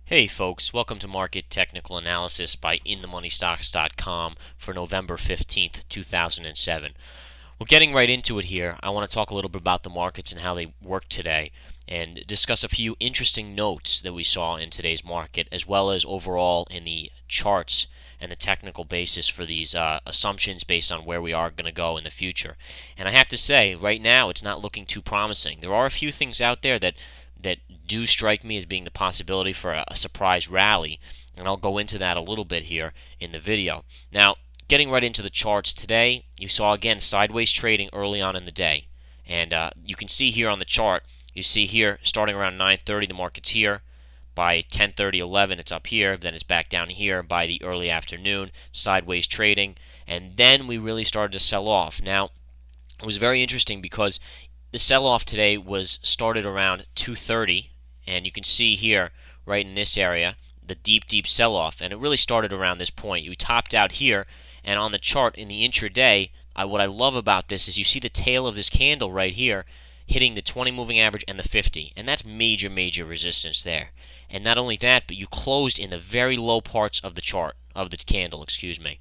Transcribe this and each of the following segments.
Hey folks, welcome to Market Technical Analysis by InTheMoneyStocks.com for November 15th, 2007. Well, getting right into it here, I want to talk a little bit about the markets and how they work today and discuss a few interesting notes that we saw in today's market, as well as overall in the charts and the technical basis for these assumptions based on where we are going to go in the future. And I have to say, right now, it's not looking too promising. There are a few things out there that do strike me as being the possibility for a surprise rally, and I'll go into that a little bit here in the video. Now, getting right into the charts today, you saw again sideways trading early on in the day, and you can see here on the chart, you see here starting around 9:30 the market's here. By 10:30, 11 it's up here, then it's back down here by the early afternoon, sideways trading, and then we really started to sell off. Now, it was very interesting because the sell-off today was started around 2:30, and you can see here, right in this area, the deep sell-off, and it really started around this point. You topped out here, and on the chart in the intraday, what I love about this is you see the tail of this candle right here hitting the 20 moving average and the 50, and that's major resistance there. And not only that, but you closed in the very low parts of the chart, of the candle, excuse me.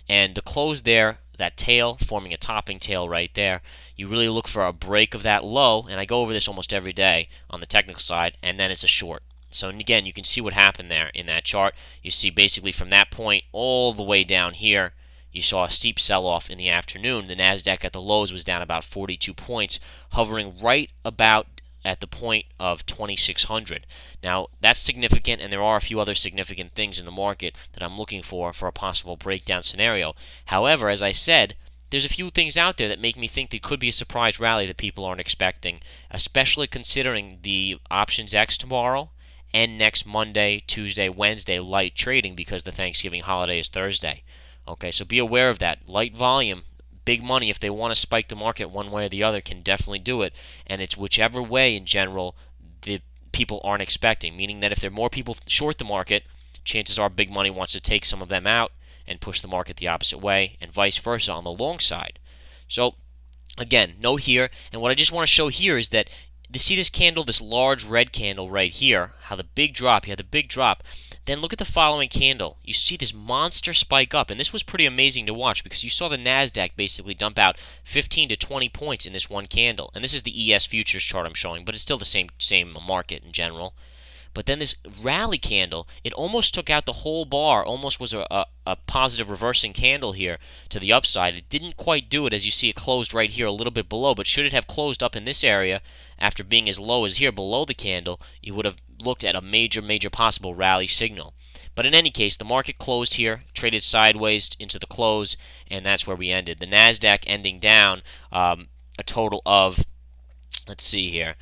And the close there, that tail forming a topping tail right there, you really look for a break of that low, and I go over this almost every day on the technical side, and then it's a short. So again, you can see what happened there in that chart. You see basically from that point all the way down here, you saw a steep sell-off in the afternoon. The Nasdaq at the lows was down about 42 points, hovering right about at the point of 2600. Now, that's significant, and there are a few other significant things in the market that I'm looking for a possible breakdown scenario. However, as I said, there's a few things out there that make me think there could be a surprise rally that people aren't expecting, especially considering the options X tomorrow and next Monday, Tuesday, Wednesday light trading because the Thanksgiving holiday is Thursday. Okay, so be aware of that. Light volume, big money, if they want to spike the market one way or the other, can definitely do it. And it's whichever way, in general, the people aren't expecting. Meaning that if there are more people short the market, chances are big money wants to take some of them out and push the market the opposite way, and vice versa on the long side. So, again, note here, and what I just want to show here is that you see this candle, this large red candle right here, how the big drop, you had the big drop. Then look at the following candle. You see this monster spike up, and this was pretty amazing to watch because you saw the Nasdaq basically dump out 15 to 20 points in this one candle. And this is the ES futures chart I'm showing, but it's still the same market in general. But then this rally candle, it almost took out the whole bar, almost was a positive reversing candle here to the upside. It didn't quite do it, as you see it closed right here a little bit below, but should it have closed up in this area after being as low as here below the candle, you would have looked at a major possible rally signal. But in any case, the market closed here, traded sideways into the close, and that's where we ended. The Nasdaq ending down a total of, let's see here,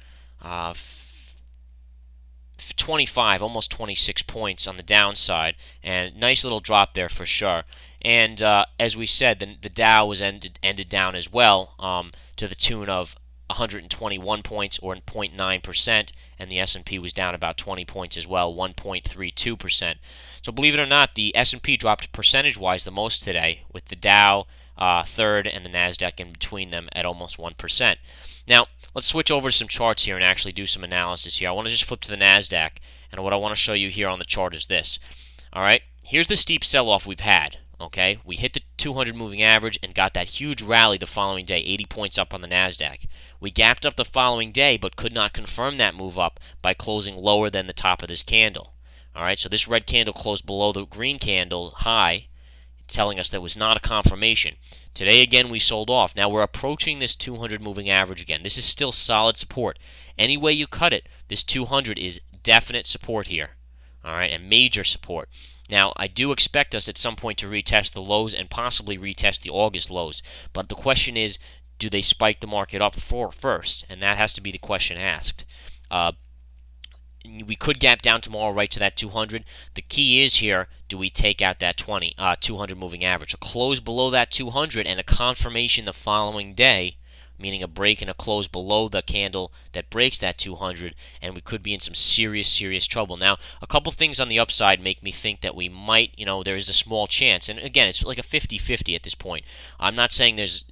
25, almost 26 points on the downside, and nice little drop there for sure. And as we said, the Dow was ended down as well to the tune of 121 points, or 0.9%, and the S&P was down about 20 points as well, 1.32%. So believe it or not, the S&P dropped percentage-wise the most today, with the Dow third and the Nasdaq in between them at almost 1%. Now, let's switch over to some charts here and actually do some analysis here. I want to just flip to the Nasdaq, and what I want to show you here on the chart is this. All right, here's the steep sell-off we've had. Okay, we hit the 200 moving average and got that huge rally the following day, 80 points up on the Nasdaq. We gapped up the following day, but could not confirm that move up by closing lower than the top of this candle. All right, so this red candle closed below the green candle high, telling us that was not a confirmation. Today again we sold off. Now we're approaching this 200 moving average again. This is still solid support. Any way you cut it, this 200 is definite support here. All right, and major support. Now, I do expect us at some point to retest the lows and possibly retest the August lows. But the question is, do they spike the market up first? And that has to be the question asked. We could gap down tomorrow right to that 200. The key is here, do we take out that 200 moving average? A close below that 200 and a confirmation the following day, meaning a break and a close below the candle that breaks that 200, and we could be in some serious trouble. Now, a couple things on the upside make me think that we might, there is a small chance, and again, it's like a 50-50 at this point. I'm not saying there's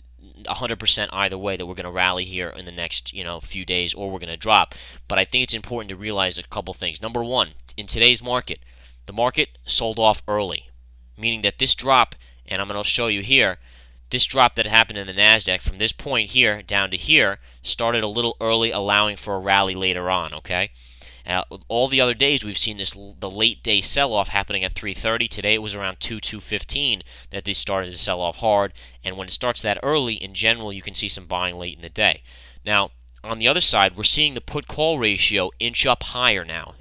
100% either way that we're going to rally here in the next few days, or we're going to drop. But I think it's important to realize a couple things. Number one, in today's market, the market sold off early, meaning that this drop, and I'm going to show you here, this drop that happened in the Nasdaq from this point here down to here started a little early, allowing for a rally later on. Okay. All the other days we've seen the late day sell-off happening at 3:30. Today it was around 2:15 that they started to sell off hard, and when it starts that early, in general, you can see some buying late in the day. Now, on the other side, we're seeing the put-call ratio inch up higher now.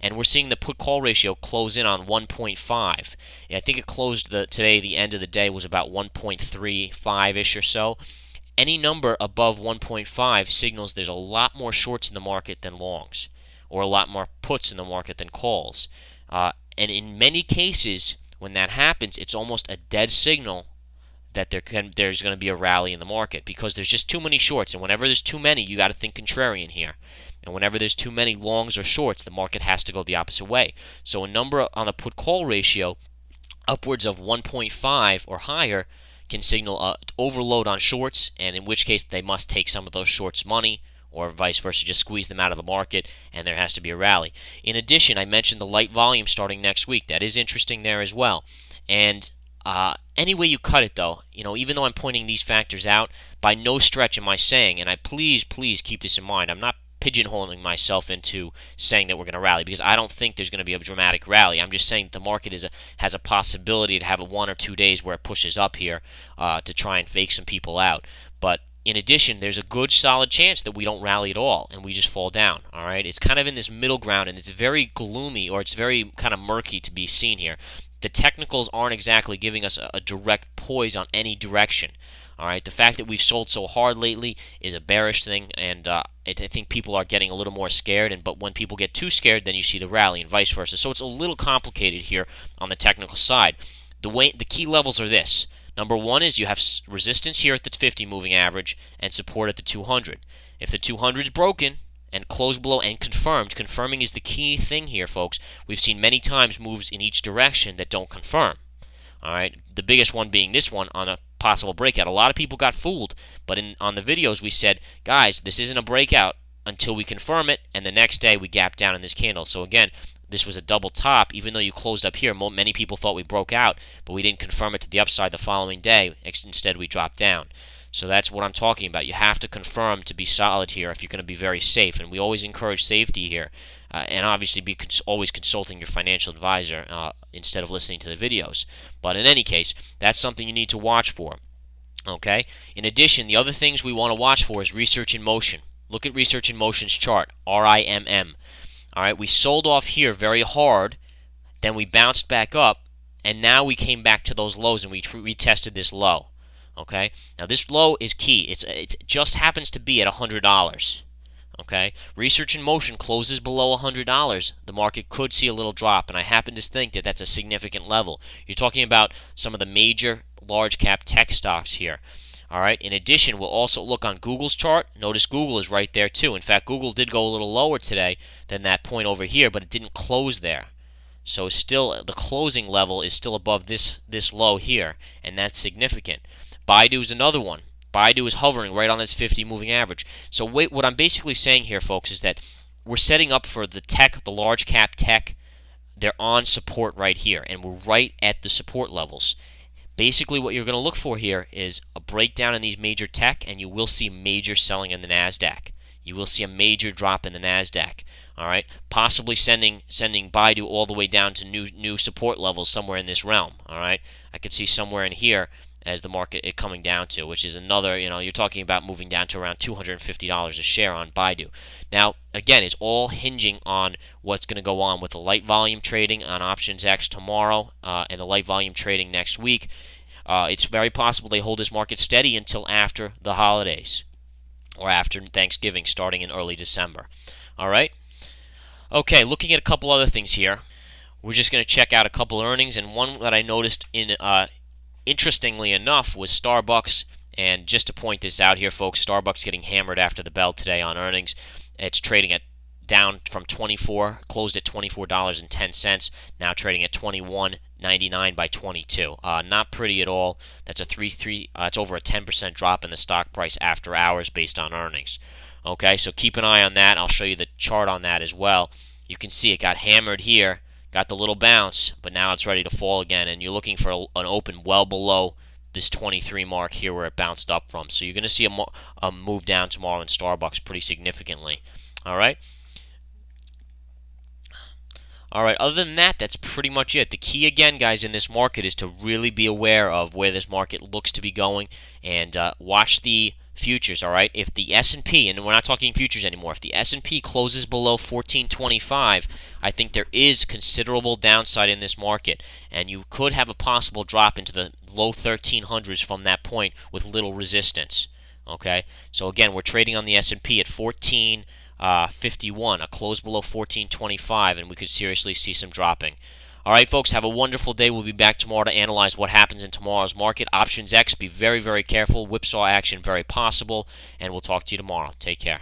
And we're seeing the put-call ratio close in on 1.5. I think it closed today, the end of the day was about 1.35-ish or so. Any number above 1.5 signals there's a lot more shorts in the market than longs, or a lot more puts in the market than calls. And in many cases, when that happens, it's almost a dead signal that there's going to be a rally in the market, because there's just too many shorts. And whenever there's too many, you got to think contrarian here. And whenever there's too many longs or shorts, the market has to go the opposite way. So a number on the put-call ratio upwards of 1.5 or higher can signal overload on shorts, and in which case they must take some of those shorts' money, or vice versa, just squeeze them out of the market, and there has to be a rally. In addition, I mentioned the light volume starting next week. That is interesting there as well. And any way you cut it, though, even though I'm pointing these factors out, by no stretch am I saying, and please keep this in mind, I'm not pigeonholing myself into saying that we're going to rally, because I don't think there's going to be a dramatic rally. I'm just saying that the market has a possibility to have 1 or 2 days where it pushes up here to try and fake some people out. But in addition, there's a good solid chance that we don't rally at all and we just fall down. All right, it's kind of in this middle ground, and it's very gloomy, or it's very kind of murky to be seen here. The technicals aren't exactly giving us a direct poise on any direction. All right, the fact that we've sold so hard lately is a bearish thing, and I think people are getting a little more scared. But when people get too scared, then you see the rally, and vice versa. So it's a little complicated here on the technical side. The key levels are this. Number one is you have resistance here at the 50 moving average and support at the 200. If the 200 is broken and closed below and confirming is the key thing here, folks. We've seen many times moves in each direction that don't confirm. All right, the biggest one being this one on a possible breakout. A lot of people got fooled, but on the videos we said, guys, this isn't a breakout until we confirm it, and the next day we gap down in this candle. So again, this was a double top. Even though you closed up here, many people thought we broke out, but we didn't confirm it to the upside the following day. Instead, we dropped down. So that's what I'm talking about. You have to confirm to be solid here if you're going to be very safe, and we always encourage safety here. And obviously be always consulting your financial advisor instead of listening to the videos. But in any case, that's something you need to watch for. Okay. In addition, the other things we want to watch for is research in motion. Look at research in motion's chart, RIMM. All right, we sold off here very hard, then we bounced back up, and now we came back to those lows and we retested this low. Okay, now this low is key. It just happens to be at $100. Okay, research in motion closes below $100. The market could see a little drop, and I happen to think that that's a significant level. You're talking about some of the major large cap tech stocks here. All right. In addition, we'll also look on Google's chart. Notice Google is right there too. In fact, Google did go a little lower today than that point over here, but it didn't close there. So still, the closing level is still above this low here, and that's significant. Baidu is another one. Baidu is hovering right on its 50 moving average. So what I'm basically saying here, folks, is that we're setting up for the large cap tech. They're on support right here, and we're right at the support levels. Basically, what you're going to look for here is a breakdown in these major tech, and you will see major selling in the Nasdaq. You will see a major drop in the Nasdaq. All right, possibly sending Baidu all the way down to new support levels somewhere in this realm. All right, I could see somewhere in here as the market coming down to, which is another. You're talking about moving down to around $250 a share on Baidu. Now, again, it's all hinging on what's going to go on with the light volume trading on Options X tomorrow and the light volume trading next week. It's very possible they hold this market steady until after the holidays or after Thanksgiving, starting in early December. All right. Okay, looking at a couple other things here. We're just going to check out a couple earnings, and one that I noticed interestingly enough was Starbucks. And just to point this out here, folks, Starbucks getting hammered after the bell today on earnings. It's trading down from 24, closed at $24.10, now trading at $21 99 by 22. Not pretty at all. That's a 3. It's over a 10% drop in the stock price after hours based on earnings. Okay, so keep an eye on that. I'll show you the chart on that as well. You can see it got hammered here, got the little bounce, but now it's ready to fall again, and you're looking for an open well below this 23 mark here where it bounced up from. So you're going to see a move down tomorrow in Starbucks pretty significantly. All right. Alright, other than that, that's pretty much it. The key, again, guys, in this market is to really be aware of where this market looks to be going and watch the futures, alright? If the S&P, and we're not talking futures anymore, if the S&P closes below 1425, I think there is considerable downside in this market, and you could have a possible drop into the low 1300s from that point with little resistance, okay? So, again, we're trading on the S&P at 1451, a close below 1425, and we could seriously see some dropping. All right, folks, have a wonderful day. We'll be back tomorrow to analyze what happens in tomorrow's market. Options X, be very, very careful. Whipsaw action, very possible, and we'll talk to you tomorrow. Take care.